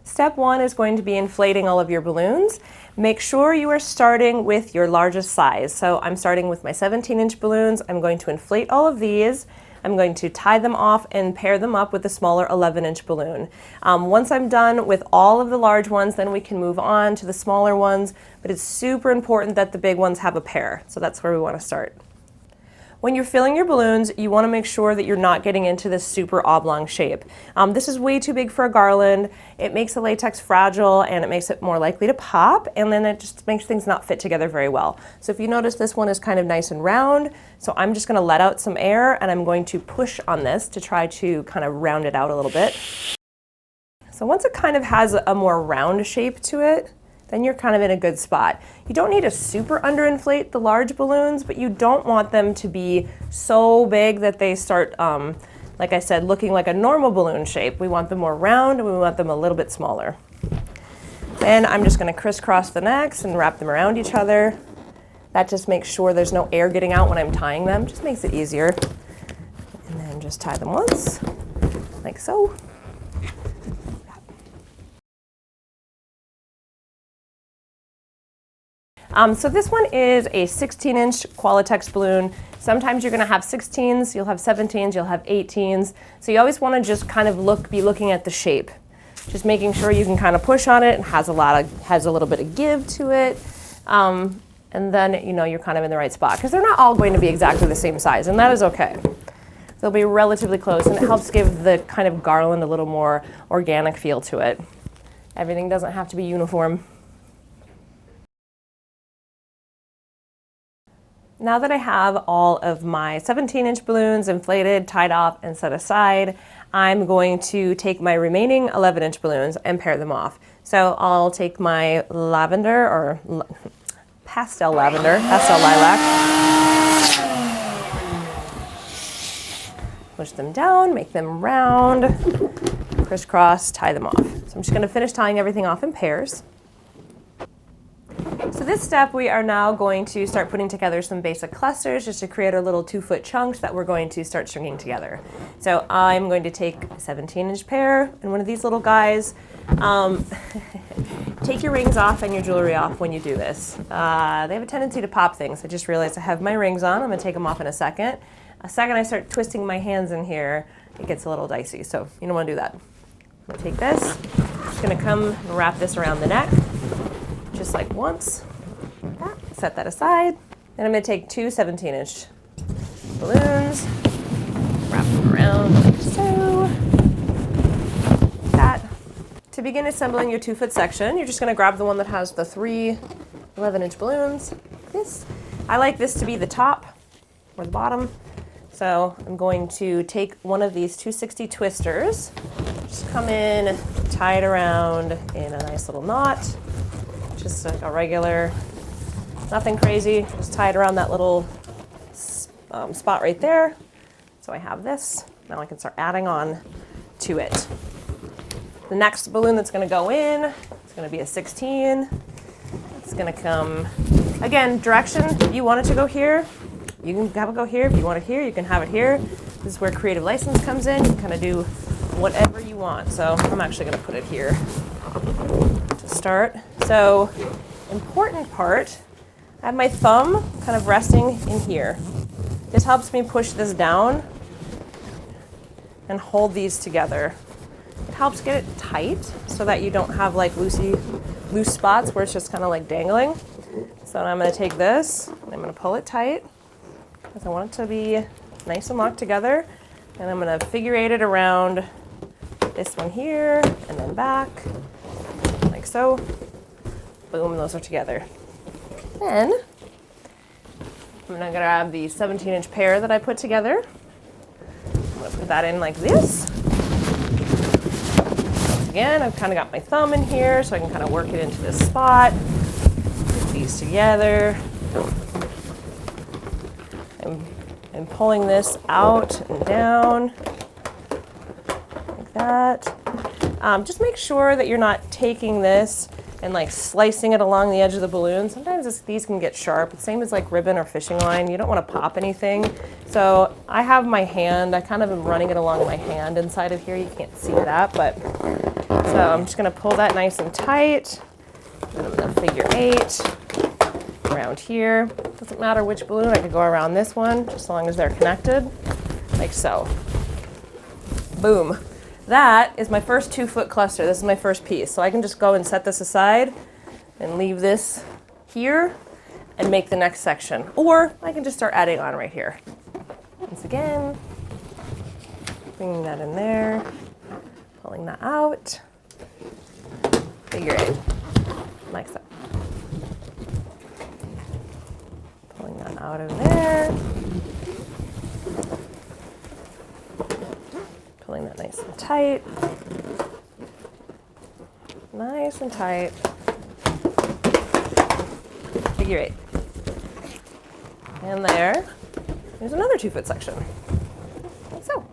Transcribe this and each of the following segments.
Step one is going to be inflating all of your balloons. Make sure you are starting with your largest size. So I'm starting with my 17-inch balloons. I'm going to inflate all of these. I'm going to tie them off and pair them up with a smaller 11-inch balloon. Once I'm done with all of the large ones, then we can move on to the smaller ones, but it's super important that the big ones have a pair. So that's where we want to start. When you're filling your balloons, you want to make sure that you're not getting into this super oblong shape. This is way too big for a garland. It makes the latex fragile and it makes it more likely to pop, and then it just makes things not fit together very well. So if you notice, this one is kind of nice and round, so I'm just going to let out some air and I'm going to push on this to try to kind of round it out a little bit. So once it kind of has a more round shape to it, then you're kind of in a good spot. You don't need to super underinflate the large balloons, but you don't want them to be so big that they start, like I said, looking like a normal balloon shape. We want them more round and we want them a little bit smaller. Then I'm just gonna crisscross the necks and wrap them around each other. That just makes sure there's no air getting out when I'm tying them, just makes it easier. And then just tie them once, like so. So this one is a 16-inch Qualatex balloon. Sometimes you're going to have 16s, you'll have 17s, you'll have 18s. So you always want to just kind of be looking at the shape. Just making sure you can kind of push on it and has a little bit of give to it. And then you know you're kind of in the right spot, because they're not all going to be exactly the same size, and that is okay. They'll be relatively close, and it helps give the kind of garland a little more organic feel to it. Everything doesn't have to be uniform. Now that I have all of my 17-inch balloons inflated, tied off, and set aside, I'm going to take my remaining 11-inch balloons and pair them off. So I'll take my lavender, or pastel lilac, push them down, make them round, crisscross, tie them off. So I'm just going to finish tying everything off in pairs. So this step, we are now going to start putting together some basic clusters just to create our little 2-foot chunks that we're going to start stringing together. So I'm going to take a 17-inch pair and one of these little guys. Take your rings off and your jewelry off when you do this. They have a tendency to pop things. I just realized I have my rings on. I'm going to take them off in a second. A second I start twisting my hands in here, it gets a little dicey, so you don't want to do that. I'm going to take this, I'm just going to come and wrap this around the neck. Just like once, like that. Set that aside. Then I'm going to take two 17-inch balloons, wrap them around like so. Like that. To begin assembling your 2-foot section, you're just going to grab the one that has the 3 11-inch balloons. Like this. I like this to be the top or the bottom. So I'm going to take one of these 260 twisters, just come in, tie it around in a nice little knot. Just like a regular, nothing crazy, just tie it around that little spot right there. So I have this, now I can start adding on to it. The next balloon that's gonna go in, it's gonna be a 16. It's gonna come, again, direction, if you want it to go here, you can have it go here. If you want it here, you can have it here. This is where creative license comes in. You can kind of do whatever you want. So I'm actually gonna put it here to start. So, important part, I have my thumb kind of resting in here. This helps me push this down and hold these together. It helps get it tight so that you don't have like loose spots where it's just kind of like dangling. So I'm going to take this and I'm going to pull it tight because I want it to be nice and locked together. And I'm going to figure eight it around this one here and then back like so. Boom, those are together. Then I'm going to grab the 17-inch pair that I put together. I'm going to put that in like this. Once again, I've kind of got my thumb in here so I can kind of work it into this spot. Put these together. I'm pulling this out and down like that. Just make sure that you're not taking this and like slicing it along the edge of the balloon. Sometimes these can get sharp. It's same as like ribbon or fishing line. You don't want to pop anything. So I have my hand, I kind of am running it along my hand inside of here. You can't see that, but So I'm just gonna pull that nice and tight. And I'm gonna figure 8 around here. Doesn't matter which balloon, I could go around this one, just as long as they're connected, like so. Boom. That is my first 2-foot cluster. This is my first piece. So I can just go and set this aside and leave this here and make the next section. Or I can just start adding on right here. Once again, bringing that in there, pulling that out, figure 8, like so. Pulling that out of there, pulling that nice and tight, nice and tight, figure 8. And there's another 2-foot section, like so.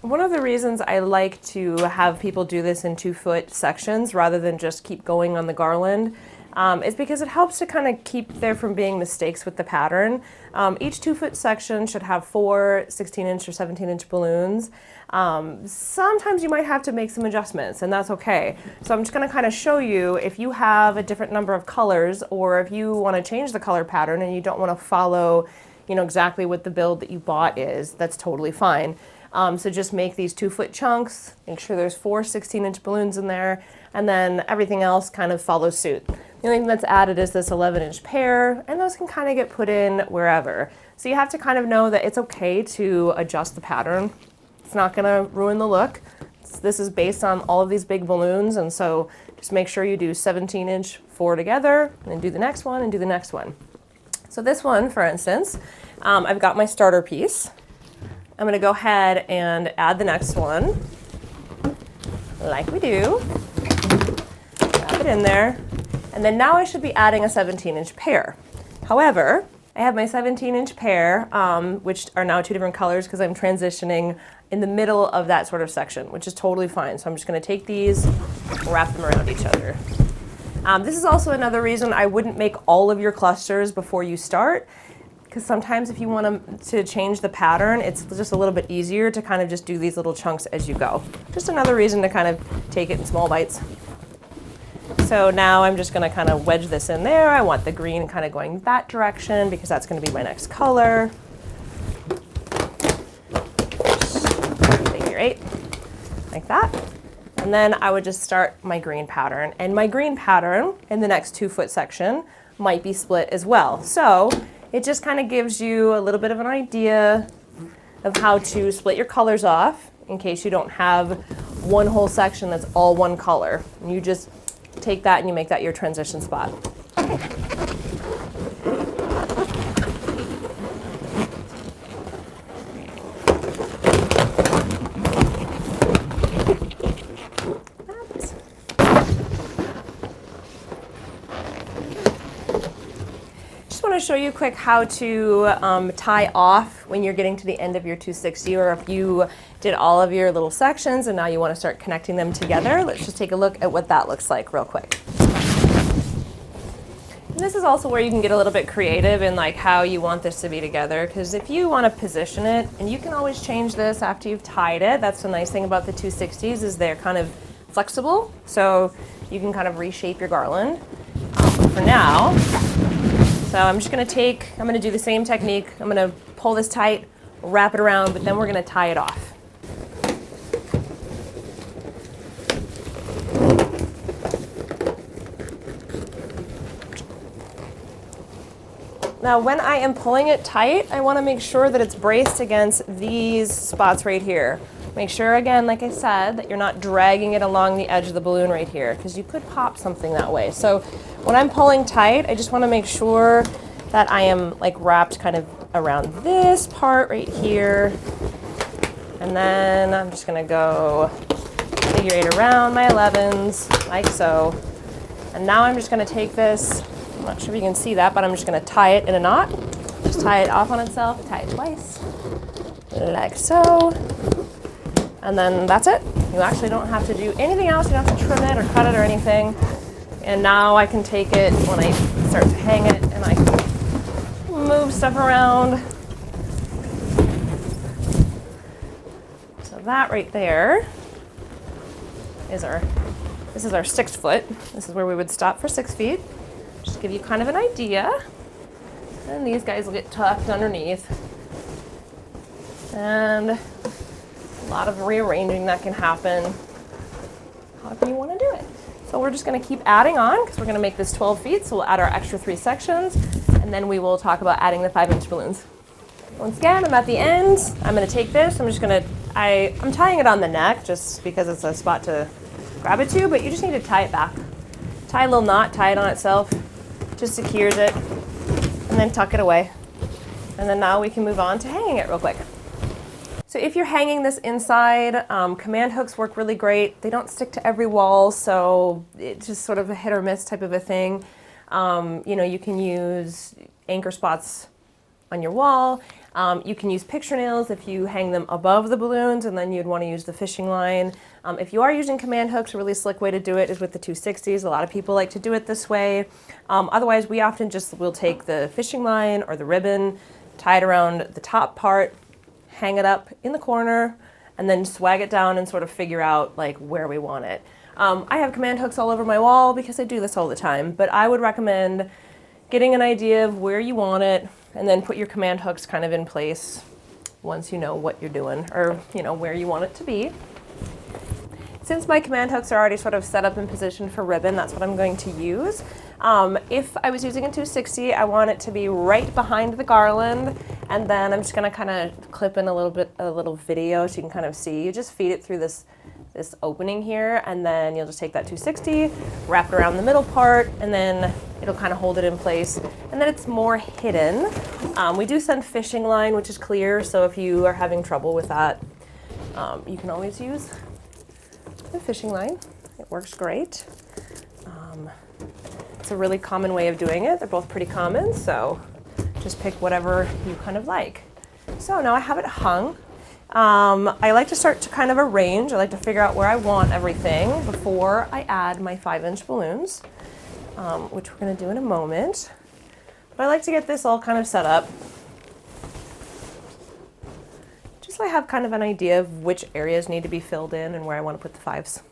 One of the reasons I like to have people do this in 2-foot sections rather than just keep going on the garland is because it helps to kind of keep there from being mistakes with the pattern. Each 2-foot section should have 4 16-inch or 17-inch balloons. Sometimes you might have to make some adjustments, and that's okay. So I'm just going to kind of show you if you have a different number of colors, or if you want to change the color pattern and you don't want to follow, you know, exactly what the build that you bought is, that's totally fine. So just make these 2-foot chunks, make sure there's 4 16-inch balloons in there, and then everything else kind of follows suit. The only thing that's added is this 11-inch pair, and those can kind of get put in wherever. So you have to kind of know that it's okay to adjust the pattern. It's not going to ruin the look. This is based on all of these big balloons, and so just make sure you do 17-inch 4 together, and then do the next one, and do the next one. So this one, for instance, I've got my starter piece. I'm going to go ahead and add the next one, like we do. Wrap it in there. And then now I should be adding a 17-inch pair. However, I have my 17-inch pair, which are now 2 different colors because I'm transitioning in the middle of that sort of section, which is totally fine. So I'm just going to take these, wrap them around each other. This is also another reason I wouldn't make all of your clusters before you start, because sometimes if you want to change the pattern, it's just a little bit easier to kind of just do these little chunks as you go. Just another reason to kind of take it in small bites. So now I'm just going to kind of wedge this in there. I want the green kind of going that direction because that's going to be my next color. Figure 8, like that. And then I would just start my green pattern. And my green pattern in the next 2-foot section might be split as well. So it just kind of gives you a little bit of an idea of how to split your colors off in case you don't have one whole section that's all one color. And you just take that and you make that your transition spot. To show you quick how to tie off when you're getting to the end of your 260, or if you did all of your little sections and now you want to start connecting them together. Let's just take a look at what that looks like real quick. And this is also where you can get a little bit creative in like how you want this to be together, because if you want to position it, and you can always change this after you've tied it. That's the nice thing about the 260s is they're kind of flexible, so you can kind of reshape your garland. For now, so I'm just going to do the same technique. I'm going to pull this tight, wrap it around, but then we're going to tie it off. Now when I am pulling it tight, I want to make sure that it's braced against these spots right here. Make sure, again, like I said, that you're not dragging it along the edge of the balloon right here, because you could pop something that way. So when I'm pulling tight, I just want to make sure that I am like wrapped kind of around this part right here. And then I'm just going to go figure 8 around my 11s, like so. And now I'm just going to take this, I'm not sure if you can see that, but I'm just going to tie it in a knot. Just tie it off on itself, tie it twice, like so. And then that's it. You actually don't have to do anything else. You don't have to trim it or cut it or anything. And now I can take it when I start to hang it and I can move stuff around. So that right there is this is our 6th foot. This is where we would stop for 6 feet. Just to give you kind of an idea. And these guys will get tucked underneath. And a lot of rearranging that can happen however you want to do it. So we're just going to keep adding on because we're going to make this 12 feet. So we'll add our extra 3 sections, and then we will talk about adding the 5-inch balloons. Once again, I'm at the end. I'm going to take this. I'm just going to, I'm tying it on the neck just because it's a spot to grab it to, but you just need to tie it back. Tie a little knot, tie it on itself, just secures it, and then tuck it away. And then now we can move on to hanging it real quick. So if you're hanging this inside, command hooks work really great. They don't stick to every wall, so it's just sort of a hit or miss type of a thing. You know, you can use anchor spots on your wall. You can use picture nails if you hang them above the balloons, and then you'd want to use the fishing line. If you are using command hooks, a really slick way to do it is with the 260s. A lot of people like to do it this way. Otherwise, we often just will take the fishing line or the ribbon, tie it around the top part, hang it up in the corner, and then swag it down and sort of figure out like where we want it. I have command hooks all over my wall because I do this all the time, but I would recommend getting an idea of where you want it and then put your command hooks kind of in place once you know what you're doing or you know where you want it to be. Since my command hooks are already sort of set up in position for ribbon, that's what I'm going to use. If I was using a 260, I want it to be right behind the garland, and then I'm just gonna kind of clip in a little video so you can kind of see. You just feed it through this opening here, and then you'll just take that 260, wrap it around the middle part, and then it'll kind of hold it in place. And then it's more hidden. We do send fishing line, which is clear, so if you are having trouble with that, you can always use the fishing line. It works great. It's a really common way of doing it. They're both pretty common, so just pick whatever you kind of like. So now I have it hung. I like to start to kind of arrange. I like to figure out where I want everything before I add my 5-inch balloons, which we're going to do in a moment. But I like to get this all kind of set up, just so I have kind of an idea of which areas need to be filled in and where I want to put the 5s.